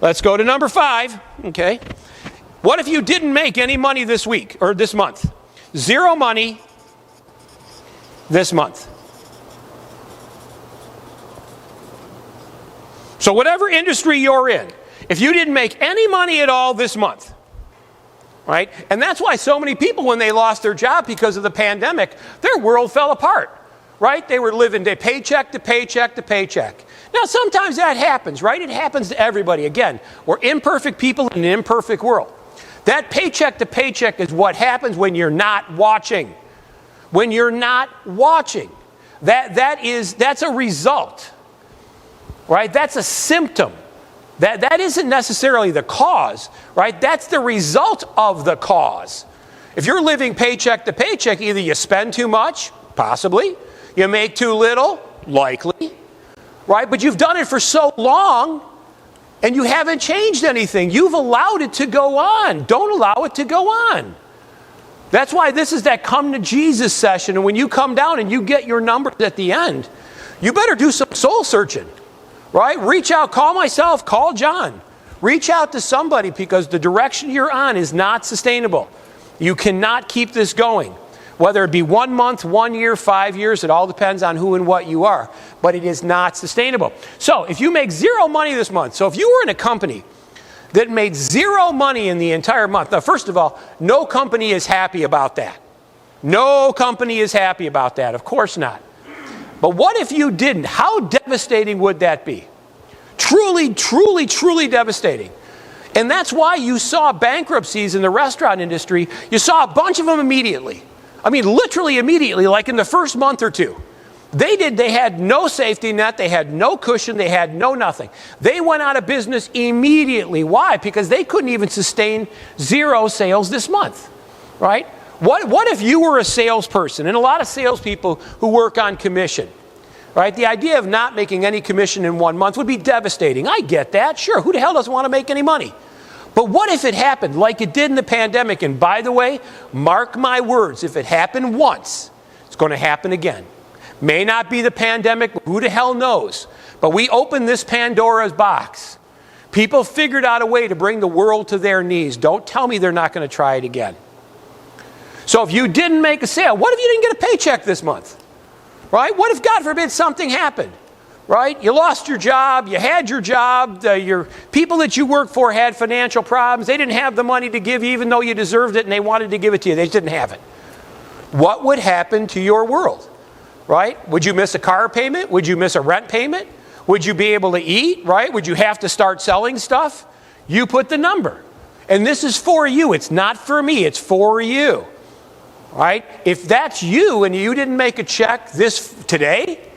Let's go to number 5, okay? What if you didn't make any money this week or this month? Zero money this month. So whatever industry you're in, if you didn't make any money at all this month, right? And that's why so many people, when they lost their job because of the pandemic, their world fell apart, right? They were living day paycheck to paycheck to paycheck. Now, sometimes that happens, right? It happens to everybody. Again, we're imperfect people in an imperfect world. That paycheck to paycheck is what happens when you're not watching. When you're not watching. That's a result, right? That's a symptom. That isn't necessarily the cause, right? That's the result of the cause. If you're living paycheck to paycheck, either you spend too much, possibly, you make too little, likely, right? But you've done it for so long, and you haven't changed anything. You've allowed it to go on. Don't allow it to go on. That's why this is that come to Jesus session. And when you come down and you get your numbers at the end, you better do some soul searching, right? Reach out, call myself, call John. Reach out to somebody, because the direction you're on is not sustainable. You cannot keep this going. Whether it be 1 month, 1 year, 5 years, it all depends on who and what you are. But it is not sustainable. So if you make zero money this month, so if you were in a company that made zero money in the entire month, now first of all, no company is happy about that. No company is happy about that. Of course not. But what if you didn't? How devastating would that be? Truly, truly, truly devastating. And that's why you saw bankruptcies in the restaurant industry. You saw a bunch of them immediately. I mean, literally immediately, like in the first month or two. They had no safety net, they had no cushion, they had no nothing. They went out of business immediately. Why? Because they couldn't even sustain zero sales this month, right? What if you were a salesperson, and a lot of salespeople who work on commission, right? The idea of not making any commission in 1 month would be devastating. I get that, sure. Who the hell doesn't want to make any money? But what if it happened like it did in the pandemic? And by the way, mark my words, if it happened once, it's going to happen again. May not be the pandemic, but who the hell knows? But we opened this Pandora's box. People figured out a way to bring the world to their knees. Don't tell me they're not going to try it again. So if you didn't make a sale, what if you didn't get a paycheck this month? Right? What if, God forbid, something happened? Right? You lost your job, you had your job, your people that you worked for had financial problems, they didn't have the money to give you even though you deserved it and they wanted to give it to you, they just didn't have it. What would happen to your world? Right? Would you miss a car payment? Would you miss a rent payment? Would you be able to eat? Right? Would you have to start selling stuff? You put the number. And this is for you, it's not for me, it's for you. Right? If that's you and you didn't make a check today,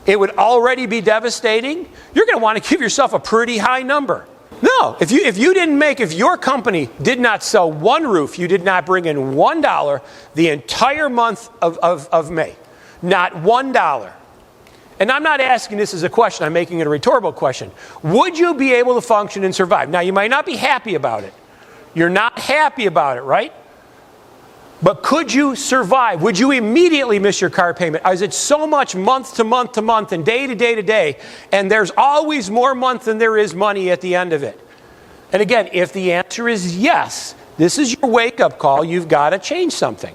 it would already be devastating. You're going to want to give yourself a pretty high number. No, if your company did not sell one roof, you did not bring in $1 the entire month of May. Not $1. And I'm not asking this as a question, I'm making it a rhetorical question. Would you be able to function and survive? Now, you might not be happy about it. You're not happy about it, right? But could you survive? Would you immediately miss your car payment? Is it so much month to month to month and day to day to day, and there's always more month than there is money at the end of it? And again, if the answer is yes, this is your wake-up call. You've got to change something.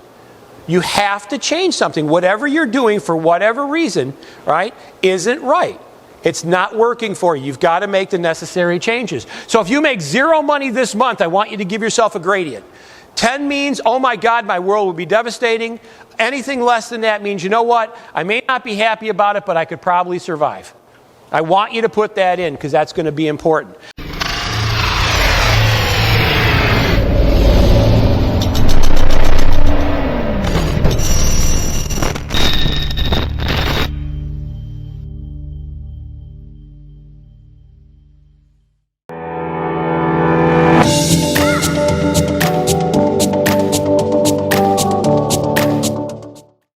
You have to change something. Whatever you're doing for whatever reason, right, isn't right. It's not working for you. You've got to make the necessary changes. So if you make zero money this month, I want you to give yourself a gradient. 10 means, oh my God, my world would be devastating. Anything less than that means, you know what? I may not be happy about it, but I could probably survive. I want you to put that in because that's going to be important.